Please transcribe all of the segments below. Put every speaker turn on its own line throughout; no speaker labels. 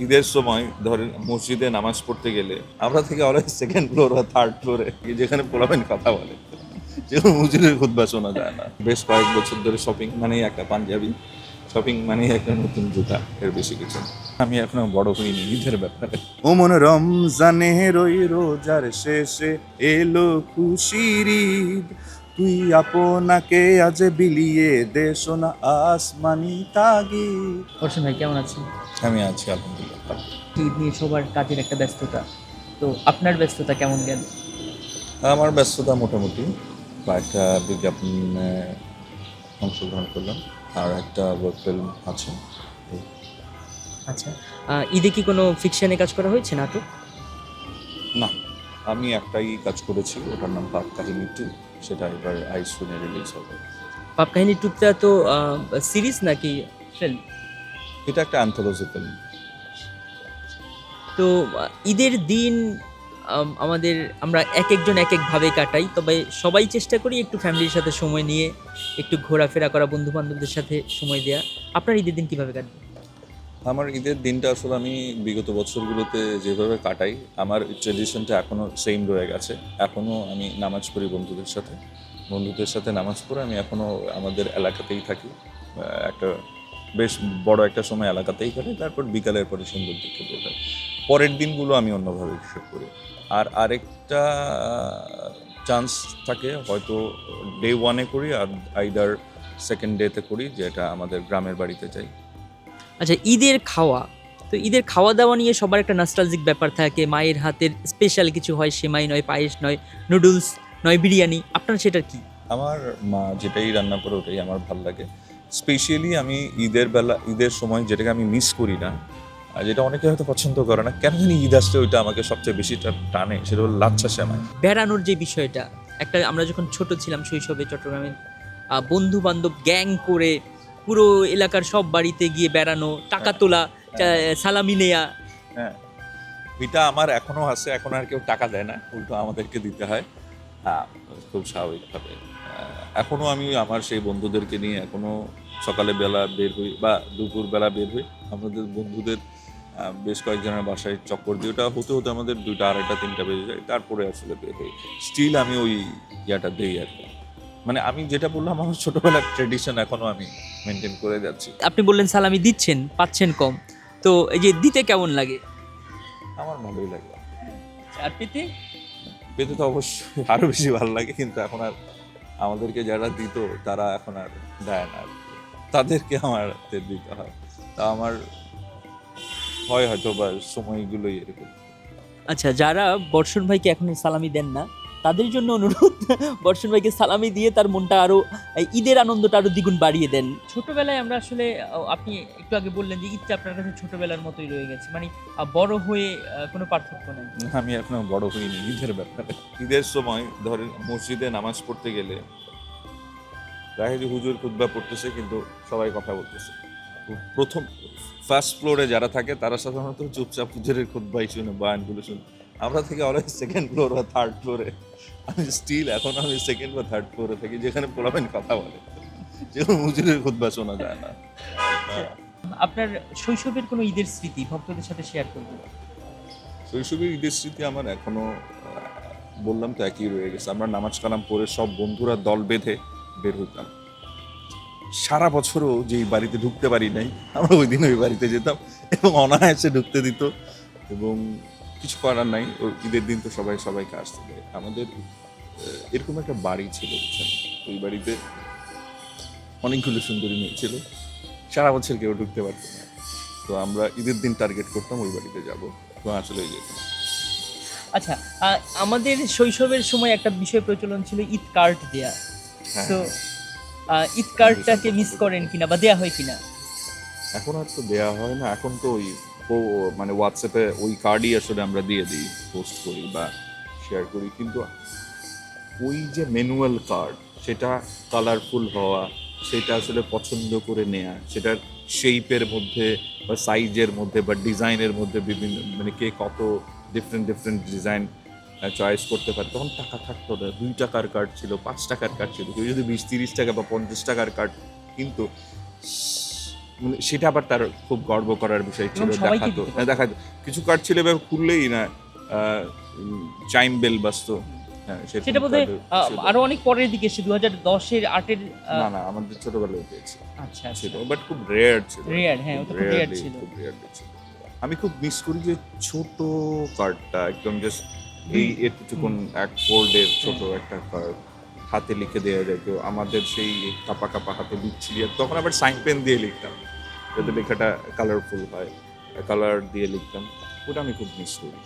ঈদের সময় ধরেন মসজিদে নামাজ পড়তে গেলে আমরা থেকে অলওয়েজ সেকেন্ড ফ্লোর বা থার্ড ফ্লোরে যেখানে পোলাবেন কথা বলে, যেখানে মসজিদের খুতবা শোনা যায় না। বেশ কয়েক বছর ধরে শপিং মানেই একটা পাঞ্জাবি, শপিং মানেই একটা নতুন জুতা, এর বেশি কিছু না। আমি এখনো বড় হইনি ঈদের ব্যাপারে। ওমন রমজানের ওই রোজার শেষে এলো খুশির ঈদ, তুই আপনাকে আজ বিলিয়ে দে সোনা আসমানি তাগিদ।
অর্ষণ ভাই কেমন আছেন?
আমি আছি আলহামদুলিল্লাহ।
ঈদ নিয়ে সবার কাজের একটা ব্যস্ততা, তো আপনার ব্যস্ততা কেমন গেল?
আমার ব্যস্ততা মোটামুটি, কয়েকটা বিজ্ঞাপনে অংশগ্রহণ করলাম, আর একটা ওয়েব ফিল্ম আছে।
আচ্ছা, ঈদে কি কোনো ফিকশনে কাজ করা হয়েছে নাটক?
না, আমি একটাই কাজ করেছি, ওটার নাম পাপ কাহিনী 2, সেটা এবার আইসুনে রিলিজ হবে।
পাপ কাহিনী টুকটা তো সিরিজ নাকি ফিল্ম?
এটা একটা অ্যান্থোলজি ফিল্ম।
তো ঈদের দিন আমরা এক একজন এক একভাবে কাটাই, তবে সবাই চেষ্টা করি একটু ফ্যামিলির সাথে সময় নিয়ে একটু ঘোরাফেরা করা, বন্ধু বান্ধবদের সাথে সময় দেওয়া। আপনার ঈদের দিন কিভাবে কাটবে?
আমার ঈদের দিনটা আসলে আমি বিগত বছরগুলোতে যেভাবে কাটাই, আমার ট্রেডিশনটা এখনও সেম রয়ে গেছে। এখনও আমি নামাজ পড়ি বন্ধুদের সাথে নামাজ পড়ে আমি এখনও আমাদের এলাকাতেই থাকি। একটা বেশ বড় একটা সময় এলাকাতেই কাটাই, তারপর বিকালের পরে সুন্দর দিকে বের হয়। পরের দিনগুলো আমি অন্যভাবে হিসেব করি। আর আরেকটা চান্স থাকে, হয়তো ডে ওয়ানে করি আর আইদার সেকেন্ড ডেতে করি, যেটা আমাদের গ্রামের বাড়িতে যাই।
আচ্ছা, ঈদের খাওয়া, তো ঈদের খাওয়া দাওয়া নিয়ে সবার একটা নস্টালজিক ব্যাপার থাকে। মায়ের হাতের স্পেশাল কিছু হয়, সেমাই নয়, পায়েস নয়, নুডলস নয়, বিরিয়ানি। আপনার সেটা কি?
আমার মা যেটাই রান্না করে ওটাই আমার ভালো লাগে। স্পেশালি আমি ঈদের সময় যেটাকে আমি মিস করি না, আর যেটা অনেকে হয়তো পছন্দ করে না, কেন জানি ঈদ আসলে ওইটা আমাকে সবচেয়ে বেশি টানে, সেটা হলো লাচ্ছা সেমাই।
বেড়ানোর যে বিষয়টা, একটা আমরা যখন ছোট ছিলাম শৈশবে চট্টগ্রামে, বন্ধু বান্ধব গ্যাং করে পুরো এলাকার সব বাড়িতে গিয়ে বেড়ানো, টাকা তোলা, সালামি নেয়া।
হ্যাঁ, এটা আমার এখনো আছে। এখন আর কেউ টাকা দেয় না, উল্টো আমাদেরকে দিতে হয়। হ্যাঁ, খুব স্বাভাবিকভাবে এখনো আমি আমার সেই বন্ধুদেরকে নিয়ে এখনো সকালে বেলা বের হই বা দুপুর বেলা বের হই আমাদের বন্ধুদের বেশ কয়েকজনের বাসায় চক্কর দিয়ে। ওটা হতে হতে আমাদের 2টা, 2:30, 3টা বেজে যায়, তারপরে আসলে বের হই। স্টিল আমি ওই ইয়াটা দেই আর কি। মানে আমি যেটা বললাম, আমার ছোটবেলার ট্রেডিশন এখনো আমি মেনটেন করে যাচ্ছি।
আপনি বললেন সালামি দিচ্ছেন, পাচ্ছেন কম, তো এই যে দিতে কেমন লাগে?
আমার ভালোই লাগে।
আর পেতে?
পেতে তো অবশ্যই আরো বেশি ভালো লাগে, কিন্তু এখন আর আমাদেরকে যারা দিত তারা এখন আর দেয় না আর কি। তাদেরকে আমার দিতে হয়। তা আমার হয় হয়তো বা সময়গুলোই এরকম।
আচ্ছা, যারা বর্ষণ ভাইকে এখন সালামি দেন না, তাদের জন্য অনুরোধ, বর্ষণ ভাইকে সালামি দিয়ে তার মনটা আরো, ঈদের আনন্দটা আরো দ্বিগুণ বাড়িয়ে দেন। ছোটবেলায় আমরা আসলে, আপনি একটু আগে বললেন যে ঈদটা আপনার কাছে ছোটবেলার মতোই রয়ে গেছে, মানে বড় হয়ে কোনো পার্থক্য নেই।
আমি এখনো বড় হইনি ঈদের ব্যাপারে। ঈদের সময় ধরেন মসজিদে নামাজ পড়তে গেলে দেখা যায় হুজুর খুতবা পড়তেছে, কিন্তু সবাই কথা বলতেছে। প্রথম ফার্স্ট ফ্লোরে যারা থাকে তারা সাধারণত চুপচাপ হুজুরের খুতবাই শুনে, বয়ানগুলো শুনে। আমরা থেকে অলওয়েজ সেকেন্ড ফ্লোর বা থার্ড ফ্লোরে। আমি স্টিল এখন আমি সেকেন্ড বা থার্ড ফ্লোরে থাকি, যেখানে পোলাবেন কথা বলে, যেখানে হুজুরের খুতবা শোনা যায় না। হ্যাঁ।
আপনার শৈশবের কোনো ঈদের স্মৃতি ভক্তদের সাথে শেয়ার করবেন?
শৈশবের ঈদের স্মৃতি আমার এখনো বললাম তো একই রয়ে গেছে। আমরা নামাজ কালাম পড়ে সব বন্ধুরা দল বেঁধে বের হইতাম। সারা বছরও যেই বাড়িতে ঢুকতে পারি নাই, আমরা ওই দিন ওই বাড়িতে যেতাম এবং অনায়াসে ঢুকতে দিত। এবং কিছু করার নাই, ওই ঈদের দিন তো সবাই সবাইকে আসতে দেয়। আমাদের এরকম একটা বাড়ি ছিল, বুঝছেন। ওই বাড়িতে অনেকগুলো সুন্দরী মেয়ে ছিল, সারা বছর কেউ ঢুকতে পারতো না। তো আমরা ঈদের দিন টার্গেট করতাম ওই বাড়িতে যাব, তো আসলে যেতাম।
আচ্ছা, আমাদের শৈশবের সময় একটা বিষয় প্রচলন ছিল ঈদ কার্ড দেয়া।
হ্যাঁ,
তো ঈদ কার্ডটাকে মিস করেন কিনা বা দেয়া হয় কিনা?
এখন আর তো দেওয়া হয় না। এখন তো ওই মানে হোয়াটসঅ্যাপে ওই কার্ডই আসলে আমরা দিয়ে দিই, পোস্ট করি বা শেয়ার করি। কিন্তু ওই যে ম্যানুয়াল কার্ড, সেটা কালারফুল হওয়া, সেটা আসলে পছন্দ করে নেয়া, সেটার শেপের মধ্যে বা সাইজের মধ্যে বা ডিজাইনের মধ্যে বিভিন্ন, মানে কে কত ডিফারেন্ট ডিফারেন্ট ডিজাইন চয়েস করতে পারে। তখন টাকা থাকতো না, 2 টাকার কার্ড ছিল, 5 টাকার কার্ড ছিল। কেউ যদি 20-30 টাকা বা 50 টাকার কার্ড কিন্তু মানে সেটা আবার তার খুব গর্ব করার বিষয় ছিল।
এবং সবাইকে
দেখাতো
দিতে
দেখা কিছু কার্ড ছিল এভাবে খুললেই না চাইম বেল বাজতো। হ্যাঁ সেরকম
সেটা বোধহয়
card ছিল।
আরো অনেক পরের দিকে এসে 2010-এর 8-এর
না না আমাদের ছোটবেলায় পেয়েছি
আচ্ছা
ছিল,
আচ্ছা
বাট খুব রেয়ার ছিল।
রেয়ার, হ্যাঁ ওটা খুব রেয়ার
Rarely,
ছিল।
খুব rarely ছিল। আমি খুব মিস করি যে ছোট কার্ডটা একদম জাস্ট এই এতটুকুন এক ফোল্ডের ছোট একটা কার্ড হাতে লিখে দেওয়া যেত। আমাদের সেই কাপা কাপা হাতে বিচ্ছিরি, আর তখন আবার সাইন পেন দিয়ে লিখতাম যাতে লেখাটা কালারফুল হয়, কালার দিয়ে লিখতাম। ওটা আমি খুব মিস করি।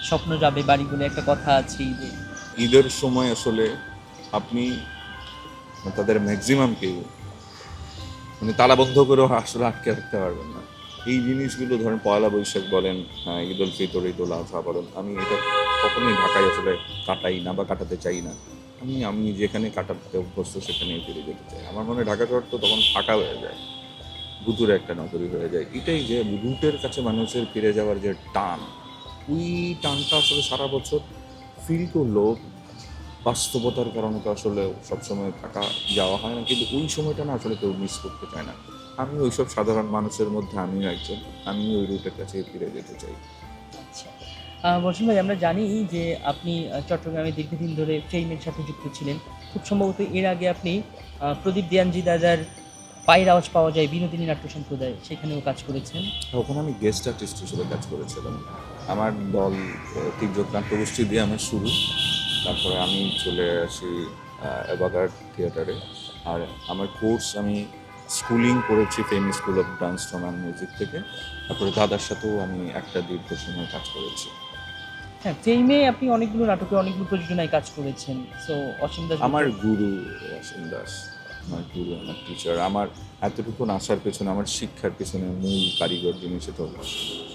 স্বপ্ন যাবে বাড়ি বলে একটা কথা আছে যে
ঈদের সময় আসলে আপনি তাদের ম্যাক্সিমামকে মানে তালা বন্ধ করেও আসলে আটকে রাখতে পারবেন না। এই জিনিসগুলো ধরেন পয়লা বৈশাখ বলেন, ঈদ উল ফিতর, ঈদ উল আজহা বলেন, আমি এটা কখনোই ঢাকায় আসলে কাটাই না বা কাটাতে চাই না। আমি যেখানে কাটাতে অভ্যস্ত সেখানেই ফিরে যেতে চাই। আমার মনে হয় ঢাকা শহর তো তখন ফাঁকা হয়ে যায়, ভুতুরে একটা নগরী হয়ে যায়। এটাই যে রুটের কাছে মানুষের ফিরে যাওয়ার যে টান, ওই টানটা আসলে সারা বছর ফিল করলেও বাস্তবতার কারণে তো আসলে সবসময় থাকা যাওয়া হয় না, কিন্তু ওই সময়টা না আসলে কেউ মিস করতে চায় না। আমি ওইসব সাধারণ মানুষের মধ্যে আমিও একজন, আমি ওই রুটের কাছে ফিরে যেতে চাই।
আচ্ছা বর্ষণ ভাই, আমরা জানি যে আপনি চট্টগ্রামে দীর্ঘদিন ধরে ফেইমের সাথে যুক্ত ছিলেন। খুব সম্ভবত এর আগে আপনি প্রদীপ দিয়ানজি দাদার পায়ের আওয়াজ পাওয়া যায় বিনোদিনী নাট্য সম্প্রদায়, সেখানেও কাজ করেছেন।
ওখানে আমি গেস্ট আর্টিস্ট হিসেবে কাজ করেছিলাম। আমার দল তির্যক নাট্যগোষ্ঠী দিয়ে আমার শুরু, তারপরে আমি চলে আসি অ্যাভাগার্ড থিয়েটারে। আর আমার কোর্স আমি স্কুলিং করেছি Femi school of dance drama and music থেকে। তারপরে দাদার সাথেও আমি একটা দীর্ঘ সময় কাজ করেছি।
হ্যাঁ, ফেইমে আপনি অনেকগুলো নাটকে অনেকগুলো প্রযোজনায় কাজ করেছেন। সো অসীম দাস
আমার গুরু অসীম দাস, আমার গুরু, আমার টিচার। আমার এতটুকু আসার পেছনে, আমার শিক্ষার পেছনে মূল কারিগর যিনি, সেটা হলো অসীম দাস।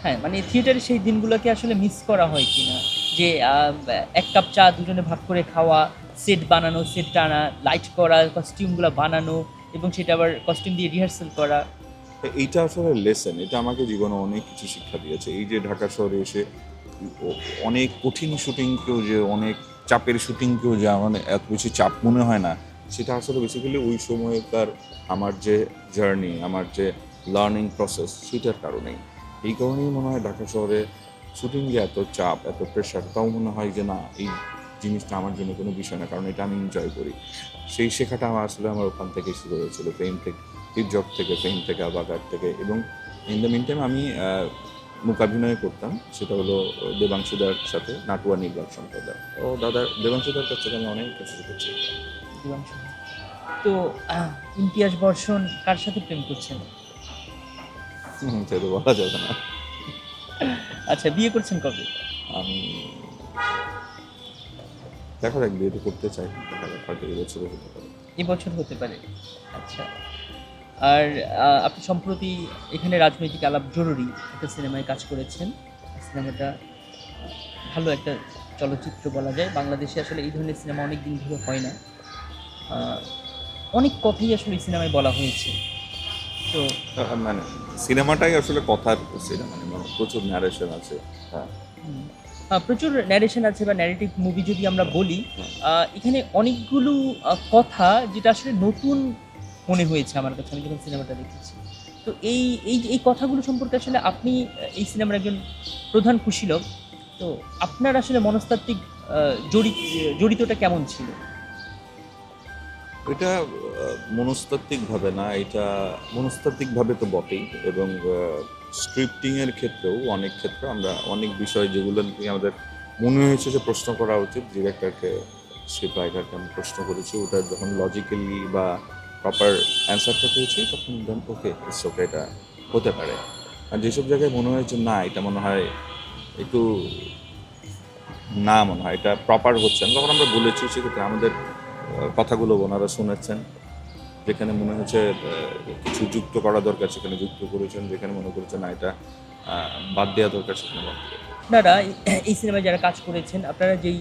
হ্যাঁ, মানে থিয়েটারে সেই দিনগুলোকে আসলে মিস করা হয় কিনা, যে এক কাপ চা দুজনে ভাগ করে খাওয়া, সেট বানানো, সেট টানা, লাইট করা, কস্টিউমগুলো বানানো এবং সেটা আবার কস্টিউম দিয়ে রিহার্সাল করা।
এইটা আসলে লেসন, এটা আমাকে জীবনে অনেক কিছু শিক্ষা দিয়েছে। এই যে ঢাকা শহরে এসে অনেক কঠিন শুটিংকেও যে অনেক চাপের শুটিংকেও যে আমার এত বেশি চাপ মনে হয় না, সেটা আসলে বেসিক্যালি ওই সময়কার আমার যে জার্নি, আমার যে লার্নিং প্রসেস, সেটার কারণেই। এই কারণেই মনে হয় ঢাকা শহরে শুটিং যে এত চাপ, এত প্রেশার, তাও মনে হয় যে না, এই জিনিসটা আমার জন্য কোনো বিষয় না, কারণ এটা আমি এনজয় করি। সেই শেখাটা আমার আসলে আমার ওখান থেকে শুরু হয়েছিল, ফেম থেকে, তির্যক থেকে, ফেম থেকে, আবাগার থেকে। এবং ইন দ্য মিন টাইম আমি মূকাভিনয় করতাম, সেটা হলো দেবাংশুদার সাথে, নাটুয়া নির্বাক সম্প্রদায়। ও দাদা দেবাংশুদার কাছ থেকে আমি অনেক কিছু শিখেছি।
দিবাংশু। তো ইমতিয়াজ বর্ষণ কার সাথে প্রেম করছেন?
সেটা বলা যাবে না।
আচ্ছা, বিয়ে করছেন কবে?
আমি দেখা যাক, বিয়ে তো করতে চাই, দেখা যাক, হয়তো এবছরে হতে পারে।
এবছর হতে পারে। আচ্ছা, আর আপনি সম্প্রতি এখানে রাজনৈতিক আলাপ জরুরি একটা সিনেমায় কাজ করেছেন। সিনেমাটা ভালো একটা চলচ্চিত্র বলা যায়। বাংলাদেশে আসলে এই ধরনের সিনেমা অনেক দিন ধরে হয় না। অনেক কথাই আসলে এই সিনেমায় বলা হয়েছে। তো
মানে সিনেমাটাই আসলে কথার সিনেমা, মানে প্রচুর ন্যারেশন আছে। হ্যাঁ,
প্রচুর ন্যারেশন আছে বা ন্যারেটিভ মুভি যদি আমরা বলি, এখানে অনেকগুলো কথা যেটা আসলে নতুন মনে হয়েছে আমার কাছে, আমি যখন সিনেমাটা দেখেছি। তো এই এই এই কথাগুলো সম্পর্কে আসলে আপনি এই সিনেমার একজন প্রধান কুশীলব, তো আপনার আসলে মনস্তাত্ত্বিক জড়িতটা কেমন ছিল?
এটা মনস্তাত্ত্বিকভাবে না, এটা মনস্তাত্ত্বিকভাবে তো বটেই। এবং স্ক্রিপ্টিংয়ের ক্ষেত্রেও অনেক ক্ষেত্রে আমরা অনেক বিষয় যেগুলো নিয়ে আমাদের মনে হয়েছে যে প্রশ্ন করা উচিত, ডিরেক্টরকে, স্ক্রিপ্ট রাইটারকে আমি প্রশ্ন করেছি। ওটা যখন লজিক্যালি বা প্রপার অ্যান্সারটা পেয়েছি, তখন দেন ওকে, ইটস ওকে, এটা হতে পারে। আর যেসব জায়গায় মনে হয়েছে না, এটা মনে হয় একটু না, মনে হয় এটা প্রপার হচ্ছে না, তখন আমরা বলেছি। সেক্ষেত্রে আমাদের কথাগুলো ওনারা শুনেছেন। যেখানে মনে হচ্ছে কিছু যুক্ত করা দরকার, সেখানে যুক্ত করেছেন। যেখানে মনে করেছেন না, এটা বাদ দেওয়া দরকার, সেখানে বাদ দেওয়া।
আপনারা এই সিনেমায় যারা কাজ করেছেন, আপনারা যেই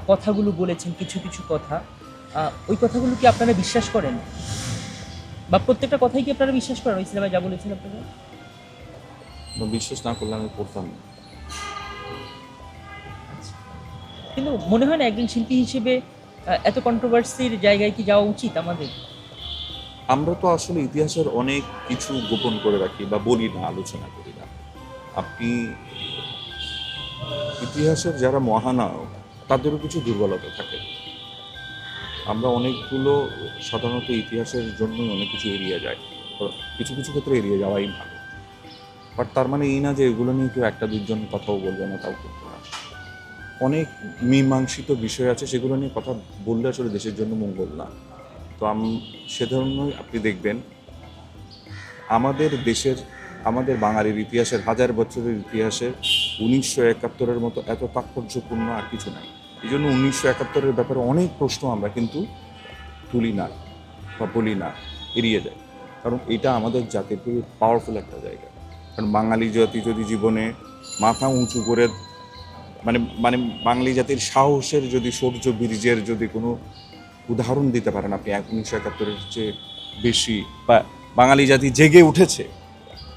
কথাগুলো বলেছেন, কিছু কিছু কথা, ওই কথাগুলো কি আপনারা বিশ্বাস করেন, বা প্রত্যেকটা কথাই কি আপনারা বিশ্বাস করেন ওই সিনেমায় যা বলেছেন আপনারা?
বিশ্বাস না করলে আমি পড়তাম না।
কিন্তু মনে হয় না একজন শিল্পী হিসেবে এত কন্ট্রোভার্সির জায়গায় কি যাওয়া উচিত আমাদের?
আমরা তো আসলে ইতিহাসের অনেক কিছু গোপন করে রাখি বা বলি না, আলোচনা করি না। আপনি ইতিহাসের যারা মহানায়ক তাদেরও কিছু দুর্বলতা থাকে। আমরা অনেকগুলো সাধারণত ইতিহাসের জন্যই অনেক কিছু এড়িয়ে যায়, তো কিছু কিছু ক্ষেত্রে এড়িয়ে যাওয়াই ভালো। বাট তার মানে এই না যে এগুলো নিয়ে কেউ একটা দুজন কথাও বলবে না, তাও করতে না। অনেক মীমাংসিত বিষয় আছে, সেগুলো নিয়ে কথা বললে আসলে দেশের জন্য মঙ্গল না। তো সে ধরনের আপনি দেখবেন আমাদের দেশের, আমাদের বাঙালির ইতিহাসের, হাজার বছরের ইতিহাসের 1971-এর মতো এত তাৎপর্যপূর্ণ আর কিছু নাই। এই জন্য 1971-এর ব্যাপারে অনেক প্রশ্ন আমরা কিন্তু তুলি না বা বলি না, এড়িয়ে যায়। কারণ এটা আমাদের জাতির খুবই পাওয়ারফুল একটা জায়গা। কারণ বাঙালি জাতি যদি জীবনে মাথা উঁচু করে মানে মানে বাঙালি জাতির সাহসের যদি, শৌর্য বীর্যের যদি কোনো উদাহরণ দিতে পারেন আপনি 1971-এর চেয়ে বেশি, বা বাঙালি জাতি জেগে উঠেছে,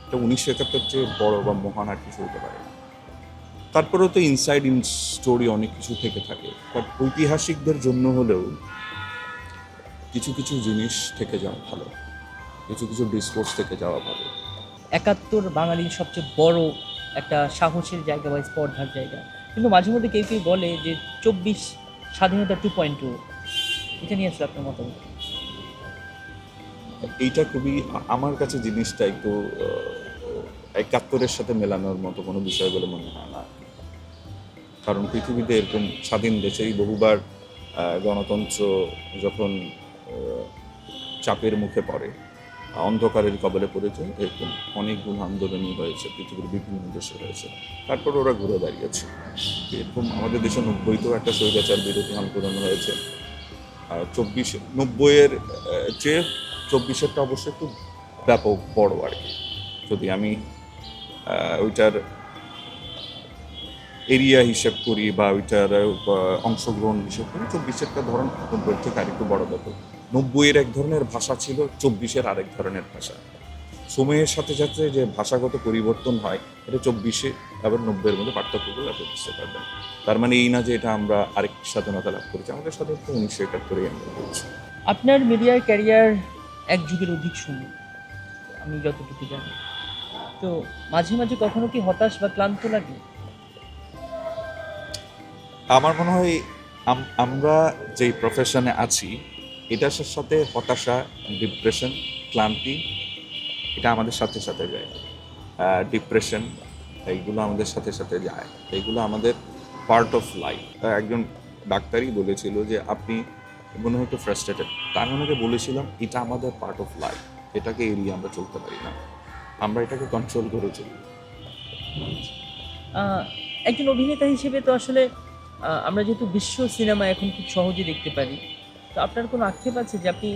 এটা 1971 চেয়ে বড় বা মহান আর কিছু হতে পারে না। তারপরেও তো ইনসাইড স্টোরি অনেক কিছু থেকে থাকে, বাট ঐতিহাসিকদের জন্য হলেও কিছু কিছু জিনিস থেকে যাওয়া ভালো, কিছু কিছু ডিসকোর্স থেকে যাওয়া ভালো।
71 বাঙালির সবচেয়ে বড় একটা সাহসের জায়গা বা স্পর্ধার জায়গা, কিন্তু মাঝে মধ্যে কেউ কেউ বলে যে 24 স্বাধীনতা 2.2, এটা নিয়ে আসলে আপনার মতামত?
এইটা খুবই আমার কাছে জিনিসটা একটু 71-এর সাথে মেলানোর মতো কোনো বিষয় বলে মনে হয় না। কারণ পৃথিবীতে এরকম স্বাধীন দেশেই বহুবার গণতন্ত্র যখন চাপের মুখে পড়ে, অন্ধকারের কবলে পড়েছে, এরকম অনেকগুলো আন্দোলনই হয়েছে, পৃথিবীর বিভিন্ন দেশে হয়েছে, তারপর ওরা ঘুরে দাঁড়িয়েছে। এরকম আমাদের দেশে 90-তেও একটা স্বৈরাচার বিরোধী আন্দোলন হয়েছে। আর 90-এর চেয়ে 24-এরটা অবশ্যই একটু ব্যাপক বড় আর কি। যদি আমি ওইটার এরিয়া হিসেব করি বা ওইটার অংশগ্রহণ হিসেব করি, 24-এরটা ধরুন 90-এর থেকে আরেকটু বড় ব্যাপক। 90-এর এক ধরনের ভাষা ছিল, 24-এর আরেক ধরনের ভাষা। সময়ের সাথে সাথে যে ভাষাগত পরিবর্তন হয়, এটা 24-এ আবার 90-এর মধ্যে পার্থক্যগুলো আপনি বুঝতে পারবেন। তার মানে এই না যে এটা আমরা আরেক স্বাধীনতা লাভ করেছি, আমাদের স্বাধীনতা 1971-এই আমরা করেছি।
আপনার মিডিয়ার ক্যারিয়ার এক যুগের অধিক সময়, আমি যতটুকু জানি, তো মাঝে মাঝে কখনো কি হতাশ বা ক্লান্ত লাগে?
আমার মনে হয় আমরা যেই প্রফেশনে আছি এটার সাথে হতাশা, ডিপ্রেশন, ক্লান্তি এটা আমাদের সাথে সাথে যায়। ডিপ্রেশন এইগুলো আমাদের সাথে সাথে যায়, এইগুলো আমাদের পার্ট অফ লাইফ। একজন ডাক্তারই বলেছিল যে আপনি মনে হয় একটু ফ্রাস্ট্রেটেড, তা আমি ওনাকে বলেছিলাম এটা আমাদের পার্ট অফ লাইফ, এটাকে এড়িয়ে আমরা চলতে পারি না, আমরা এটাকে কন্ট্রোল করে চলি।
একজন অভিনেতা হিসেবে তো আসলে আমরা যেহেতু বিশ্ব সিনেমা এখন খুব সহজে দেখতে পারি, তো আপনার কোনো আক্ষেপ আছে যে আপনি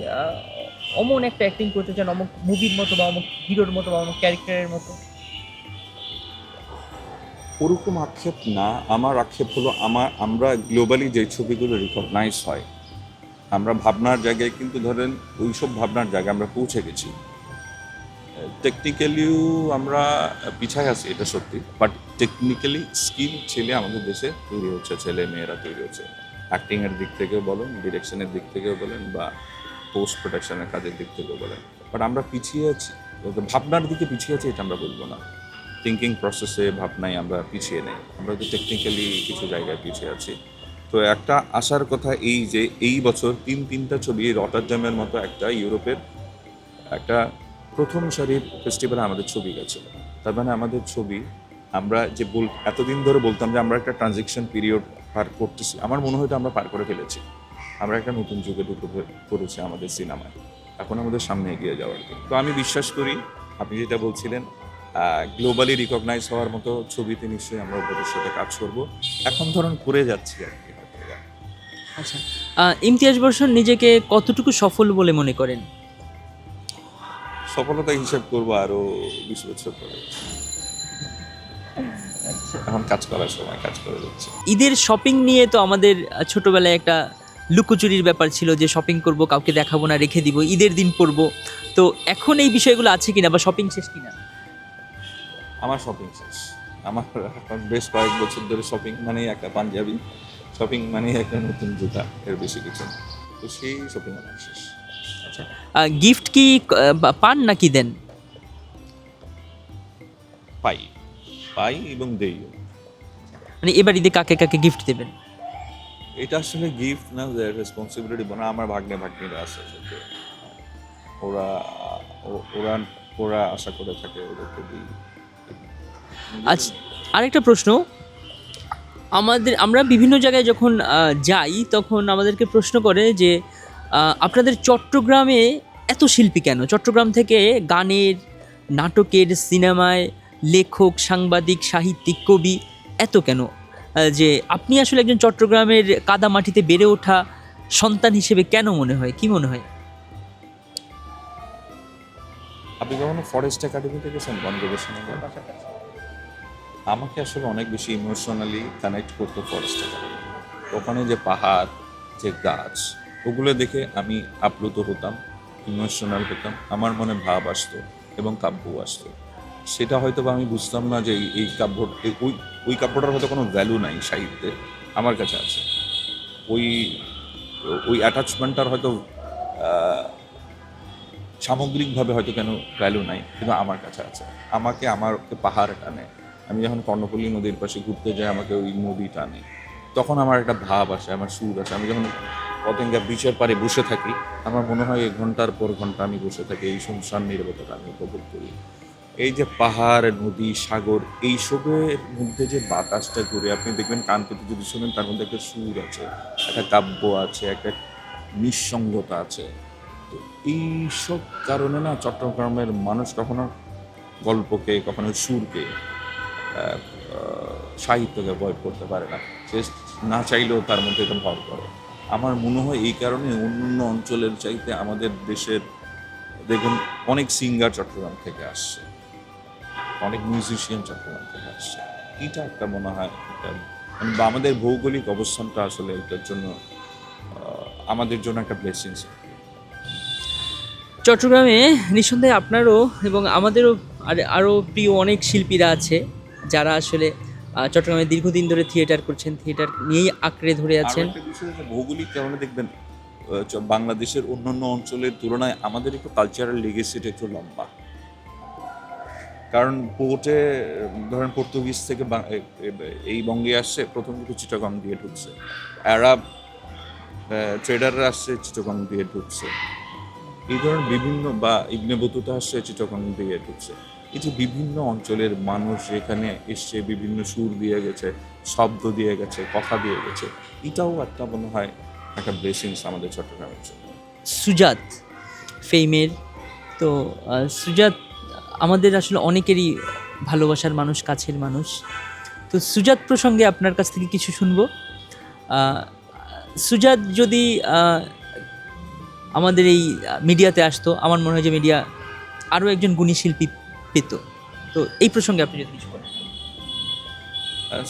অমন একটা অ্যাক্টিং করতে চান, অমুক মুভির মতো বা অমুক হিরোর মতো বা অমুক ক্যারেক্টারের মতো?
ওরকম আক্ষেপ না, আমার আক্ষেপ হলো আমরা গ্লোবালি যে ছবিগুলো রিকগনাইজ হয়, আমরা ভাবনার জায়গায় কিন্তু ধরেন ওইসব ভাবনার জায়গায় আমরা পৌঁছে গেছি। টেকনিক্যালিও আমরা পিছায় আছি, এটা সত্যি, বাট টেকনিক্যালি স্কিল ছেলে আমাদের দেশে তৈরি হচ্ছে, ছেলে মেয়েরা তৈরি হচ্ছে। অ্যাক্টিংয়ের দিক থেকেও বলেন, ডিরেকশনের দিক থেকেও বলেন, বা পোস্ট প্রোডাকশনের কাজের দিক থেকেও বলেন। বাট আমরা পিছিয়ে আছি, ভাবনার দিকে পিছিয়ে আছি এটা আমরা বলবো না। থিঙ্কিং প্রসেসে, ভাবনায় আমরা পিছিয়ে নেই, আমরা তো টেকনিক্যালি কিছু জায়গায় পিছিয়ে আছি। তো একটা আশার কথা এই যে এই বছর তিনটা ছবি রটারডামের মতো একটা ইউরোপের একটা প্রথম সারির ফেস্টিভ্যালে আমাদের ছবি গেছে। তার মানে আমাদের ছবি, আমরা যে এতদিন ধরে বলতাম যে আমরা একটা ট্রানজিকশন পিরিয়ড পার করতেছি, আমার মনে হয় আমরা পার করে ফেলেছি। আমরা একটা নতুন যুগে ঢুকে পড়েছি আমাদের সিনেমায়, এখন আমাদের সামনে এগিয়ে যাওয়ার দিন। তো আমি বিশ্বাস করি আপনি যেটা বলছিলেন, গ্লোবালি রিকগনাইজ হওয়ার মতো ছবিতে নিশ্চয়ই আমরা ভবিষ্যতে কাজ করব। এখন ধরুন করে যাচ্ছি আর কি।
আচ্ছা, ইমতিয়াজ বর্ষণ নিজেকে কতটুকু সফল বলে মনে করেন?
সফলতা হিসাব করবো আরো 20 বছর পরে, এখন কাজ করার সময় কাজ করে যাচ্ছে।
ঈদের শপিং নিয়ে তো আমাদের ছোটবেলায় একটা লুকোচুরির ব্যাপার ছিল যে শপিং করব, কাউকে দেখাবো না, রেখে দিব, ঈদের দিন পরবো। তো এখন এই বিষয়গুলো আছে কিনা বা শপিং শেষ কিনা?
আমার শপিং শেষ। আমার এখন বেশ কয়েক বছর ধরে শপিং মানেই একটা পাঞ্জাবি, শপিং মানেই একটা নতুন জুতা, এর বেশি কিছু না। তো সেই শপিং আমার শেষ।
গিফট কি পান নাকি দেন?
পাই পাই এবং দেইও।
মানে এবার ঈদে কাকে কাকে গিফট দেবেন?
এটা আসলে গিফট না, যে রেসপন্সিবিলিটি বনা। আমার ভাগ্নিরা আছে, যে ওরা ওরা ওরা আশা করে থাকে ওদেরকে দিই।
আচ্ছা, আরেকটা প্রশ্ন, আমরা বিভিন্ন জায়গায় যখন যাই তখন আমাদেরকে প্রশ্ন করে যে আপনাদের চট্টগ্রামে এত শিল্পী কেন? চট্টগ্রাম থেকে গানের, নাটকের, সিনেমায় লেখক, সাংবাদিক, সাহিত্যিক, কবি এত কেন? যে আপনি আসলে একজন চট্টগ্রামের কাদা মাটিতে বেড়ে ওঠা সন্তান হিসেবে কেন মনে হয়, কি মনে হয়?
আপনি কখনো ফরেস্ট একাডেমিতে গেছেন বনগবেষণা? আমাকে আসলে অনেক বেশি ইমোশনালি কানেক্ট করতো ফরেস্ট একাডেমি। ওখানে যে পাহাড়, যে গাছ, ওগুলো দেখে আমি আপ্লুত হতাম, ইমোশনাল হতাম, আমার মনে ভাব আসতো এবং কাব্য আসতো। সেটা হয়তো বা আমি বুঝতাম না যে এই কাব্য, ওই কাব্যটার হয়তো কোনো ভ্যালু নাই সাহিত্যে, আমার কাছে আছে। ওই ওই অ্যাটাচমেন্টটার হয়তো সামগ্রিকভাবে হয়তো কেন ভ্যালু নাই, কিন্তু আমার কাছে আছে। আমাকে পাহাড় টানে। আমি যখন কর্ণফুলী নদীর পাশে ঘুরতে যাই, আমাকে ওই নদী টানে। তখন আমার একটা ভাব আসে, আমার সুর আসে। আমি যখন পতেঙ্গা বিচের পাড়ে বসে থাকি, আমার মনে হয় ঘন্টার পর ঘন্টা আমি বসে থাকি, এই শুনশান নীরবতাটা আমি উপভোগ করি। এই যে পাহাড়, নদী, সাগর, এইসবের মধ্যে যে বাতাসটা ঘুরে, আপনি দেখবেন কান পেতে যদি শোনেন, তার মধ্যে একটা সুর আছে, একটা কাব্য আছে, একটা নিঃসঙ্গতা আছে। তো এইসব কারণে না চট্টগ্রামের মানুষ কখনো গল্পকে, কখনো সুরকে, সাহিত্যকে ভয় করতে পারে না। সে না চাইলেও তার মধ্যে এটা ভর করে। আমার মনে হয় এই কারণে অন্য অঞ্চলের চাইতে আমাদের দেশের, দেখুন, অনেক সিঙ্গার চট্টগ্রাম থেকে আসছে, অনেক মিউজিশিয়ান চট্টগ্রাম থেকে আসছে। এটা একটা মনে হয় বা আমাদের ভৌগোলিক অবস্থানটা আসলে এটার জন্য আমাদের জন্য একটা ব্লেসিংস।
চট্টগ্রামে নিঃসন্দেহে আপনারও এবং আমাদেরও আরও প্রিয় অনেক শিল্পীরা আছে যারা আসলে চট্টগ্রামে দীর্ঘদিন ধরে থিয়েটার করছেন, থিয়েটার নিয়েই আঁকড়ে ধরে আছেন।
একটা বিষয় হচ্ছে ভৌগোলিক কারণে দেখবেন বাংলাদেশের অন্যান্য অঞ্চলের তুলনায় আমাদের একটু কালচারাল লেগেসিটা একটু লম্বা। কারণ পোর্টে ধরেন পর্তুগিজ থেকে এই বঙ্গে আসছে, প্রথম কিন্তু চিটাগং দিয়ে ঢুকছে। আরব ট্রেডাররা আসছে, চিটাগং দিয়ে ঢুকছে। এই ধরনের বিভিন্ন, বা ইবনে বতুতা আসছে, চিটাগং দিয়ে ঢুকছে। এই যে বিভিন্ন অঞ্চলের মানুষ এখানে এসছে, বিভিন্ন সুর দিয়ে গেছে, শব্দ দিয়ে গেছে, কথা দিয়ে গেছে। এটাও একটা মনে হয় একটা ব্লেসিংস আমাদের চট্টগ্রামের জন্য।
সুজাত ফেমের, তো সুজাত আমাদের আসলে অনেকেরই ভালোবাসার মানুষ, কাছের মানুষ। তো সুজাত প্রসঙ্গে আপনার কাছ থেকে কিছু শুনবো। সুজাত যদি আমাদের এই মিডিয়াতে আসতো, আমার মনে হয় যে মিডিয়া আরও একজন গুণী শিল্পী পেত। তো এই প্রসঙ্গে আপনি যদি কিছু বলেন।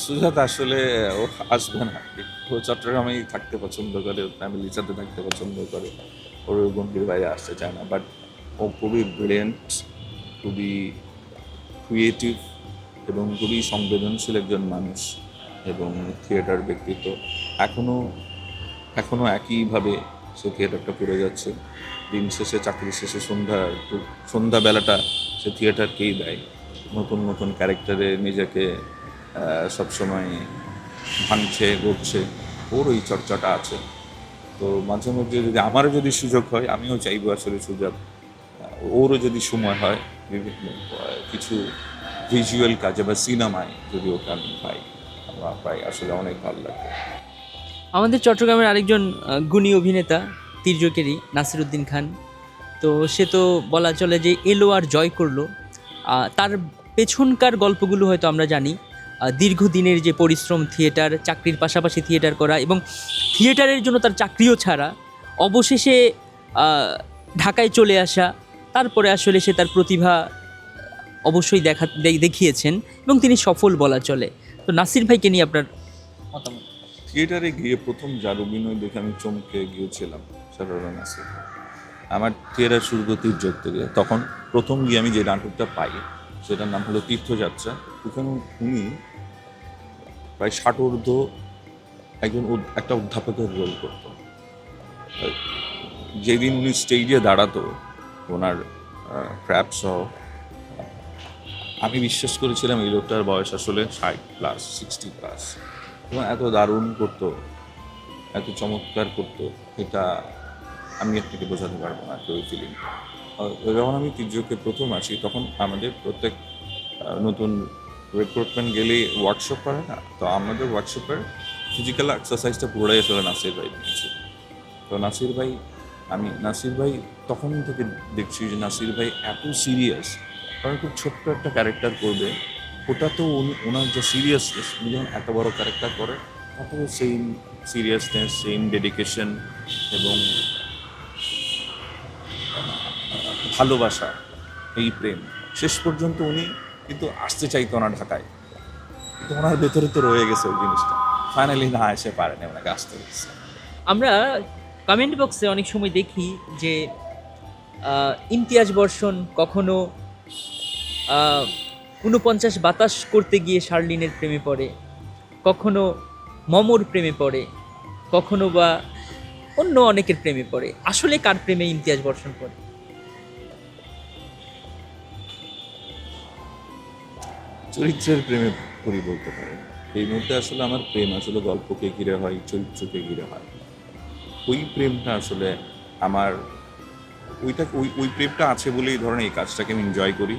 সুজাত আসলে ও আসবে না। ও চট্টগ্রামেই থাকতে পছন্দ করে, ফ্যামিলির সাথে থাকতে পছন্দ করে, ওর গম্ভীর বাইরে আসতে চায় না। বাট ও খুবই ব্রিলিয়েন্ট, খুবই ক্রিয়েটিভ এবং খুবই সংবেদনশীল একজন মানুষ এবং থিয়েটার ব্যক্তিত্ব। এখনও একইভাবে সে থিয়েটারটা করে যাচ্ছে। দিন শেষে, চাকরি শেষে সন্ধ্যাবেলাটা সে থিয়েটারকেই দেয়। নতুন নতুন ক্যারেক্টারে নিজেকে সবসময় ভাঙছে, গড়ছে। ওর ওই চর্চাটা আছে। তো মাঝে মধ্যে যদি আমারও যদি সুযোগ হয়, আমিও চাইবো আসলে সুযোগ, ওরও যদি সময় হয়, বিভিন্ন কিছু ভিজুয়াল কাজে বা সিনেমায় যদি ওকে আমি পাই, আসলে অনেক ভালো লাগবে।
আমাদের চট্টগ্রামের আরেকজন গুণী অভিনেতা তির্যকেরই নাসিরুদ্দিন খান। তো সে তো বলা চলে যে এলো আর জয় করলো। তার পেছনকার গল্পগুলো হয়তো আমরা জানি। দীর্ঘদিনের যে পরিশ্রম, থিয়েটার, চাকরির পাশাপাশি থিয়েটার করা এবং থিয়েটারের জন্য তার চাকরিও ছাড়া অবশেষে ঢাকায় চলে আসা। তারপরে আসলে সে তার প্রতিভা অবশ্যই দেখিয়েছেন এবং তিনি সফল বলা চলে। তো নাসির ভাইকে নিয়ে আপনার মতামত?
থিয়েটারে গিয়ে প্রথম যার অভিনয় দেখে আমি চমকে গিয়েছিলাম সেটা হলো নাসির। আমার থিয়েটার শুরু করতে তির্যক থেকে। তখন প্রথম গিয়ে আমি যে নাটকটা পাই, সেটার নাম হলো তীর্থযাত্রা। ওখানে উনি প্রায় 60 একটা অধ্যাপকের রোল করতেন। যেদিন উনি স্টেজে দাঁড়াতো ওনার ক্র্যাপ সহ, আমি বিশ্বাস করেছিলাম এই লোকটার বয়স আসলে 60+, 60+। এবং এত দারুণ করতো, এত চমৎকার করতো, এটা আমি আপনাকে বোঝাতে পারবো না ওই ফিলিং। যখন আমি তির্যকে প্রথম আসি তখন আমাদের প্রত্যেক নতুন রিক্রুটমেন্ট গেলে ওয়ার্কশপ করে না, তো আমাদের ওয়ার্কশপের ফিজিক্যাল এক্সারসাইজটা পুরোটাই আসলে নাসির ভাই নিয়েছিল। তো নাসির ভাই তখন থেকে দেখছি যে নাসির ভাই এত সিরিয়াস, কারণ খুব ছোট্ট একটা ক্যারেক্টার করবে, ওটা তো ওনার যে সিরিয়াসনেস, উনি যখন এত বড় ক্যারেক্টার করে তত সেম সিরিয়াসনেস, সেম ডেডিকেশন এবং ভালোবাসা, এই প্রেম, শেষ পর্যন্ত উনি কিন্তু আসতে চাইতো না ঢাকায়, কিন্তু ওনার ভেতরে তো রয়ে গেছে ওই জিনিসটা, ফাইনালি না এসে পারেনি, ওনাকে আসতে হয়েছে।
আমরা কমেন্ট বক্সে অনেক সময় দেখি যে ইমতিয়াজ বর্ষণ কখনো 49 বাতাস করতে গিয়ে শার্লিনের প্রেমে পড়ে, কখনো মমর প্রেমে পড়ে, কখনো বা অন্য অনেকের প্রেমে পড়ে। আসলে কার প্রেমে ইমতিয়াজ বর্ষণ পড়ে?
চরিত্রের প্রেমে পড়ি বলতে পারেন। এই মুহূর্তে আসলে আমার প্রেম আসলে গল্পকে ঘিরে হয়, চরিত্রকে ঘিরে হয়। ওই প্রেমটা আসলে আমার ওই প্রেমটা আছে বলেই ধরেন এই কাজটাকে আমি এনজয় করি,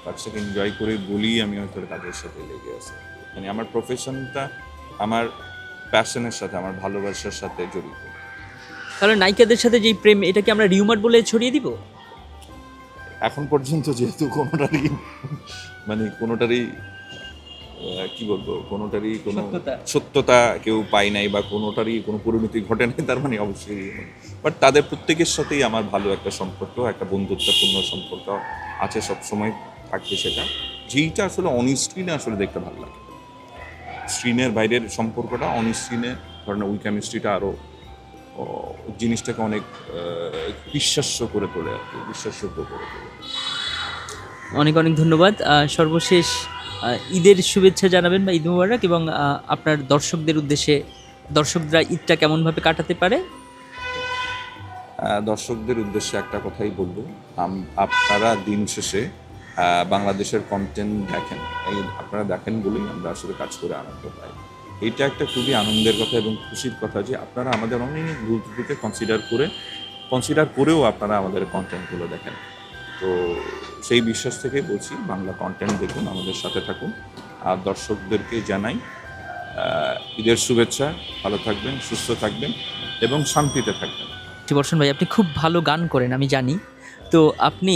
কাজটাকে এনজয় করে বলেই আমি হয়তো কাজের সাথে লেগে আছি। মানে আমার প্রফেশনটা আমার প্যাশনের সাথে, আমার ভালোবাসার সাথে জড়িত।
তাহলে নায়িকাদের সাথে যেই প্রেম, এটা কি আমরা রিউমার বলে ছড়িয়ে দিব?
এখন পর্যন্ত যেহেতু কোনোটারই কি বলবো, কোনোটারই কোনো সত্যতা কেউ পায় নাই বা কোনোটারই কোনো পরিণতি ঘটে নাই, তার মানে অবশ্যই। বাট তাদের প্রত্যেকের সাথেই আমার ভালো একটা সম্পর্ক, একটা বন্ধুত্বপূর্ণ সম্পর্ক আছে, সবসময় থাকবে সেটা, যেইটা আসলে অন স্ক্রিনে আসলে দেখতে ভালো লাগে। স্ক্রিনের বাইরের সম্পর্কটা অন স্ক্রিনে ধরেন ওই কেমিস্ট্রিটা আরও জিনিসটাকে অনেক বিশ্বাস্য করে তোলে আর কি, বিশ্বাসযোগ্য করে তোলে।
অনেক অনেক ধন্যবাদ। সর্বশেষ ঈদের শুভেচ্ছা জানাবেন বা ঈদ মুবারক, এবং আপনার দর্শকদের উদ্দেশ্যে দর্শকরা ঈদটা কেমনভাবে কাটাতে পারে?
দর্শকদের উদ্দেশ্যে একটা কথাই বলবো, আপনারা দিন শেষে বাংলাদেশের কন্টেন্ট দেখেন, আপনারা দেখেন বলেই আমরা আসলে কাজ করে আনন্দ পাই। এটা একটা খুবই আনন্দের কথা এবং খুশির কথা যে আপনারা আমাদের অনেক গ্রুপগুলোকে কনসিডার করেও আপনারা আমাদের কন্টেন্টগুলো দেখেন। তো সেই বিশ্বাস থেকে বলছি, বাংলা কন্টেন্ট দেখুন, আমাদের সাথে থাকুন। আর দর্শকদেরকে জানাই ঈদের শুভেচ্ছা, ভালো থাকবেন, সুস্থ থাকবেন এবং শান্তিতে থাকবেন।
বর্ষণ ভাই, আপনি খুব ভালো গান করেন আমি জানি, তো আপনি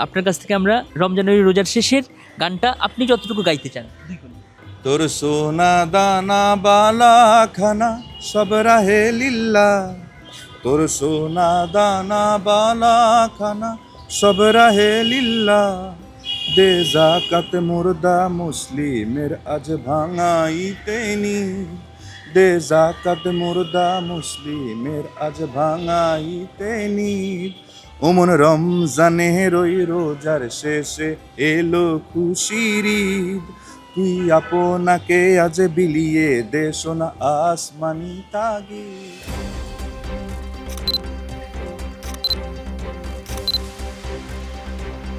আপনার কাছ থেকে আমরা রমজানের রোজার শেষের গানটা আপনি যতটুকু গাইতে চান।
তোর সোনা দানা বালা খানা সব রাহে লিল্লা, তোর সোনা দানা বালা খানা সব রাহে লিল্লা, দে জাকাত মুর্দা মুসলিমের আজ ভাঙাইতে নি, দে জাকাত মুর্দা মুসলিমের আজ ভাঙাইতে নি। ওমন রমজানের ওই রোজার শেষে এলো খুশির ঈদ, তুই আপনাকে আজ বিলিয়ে দে সোনা আসমানি তাগিদ।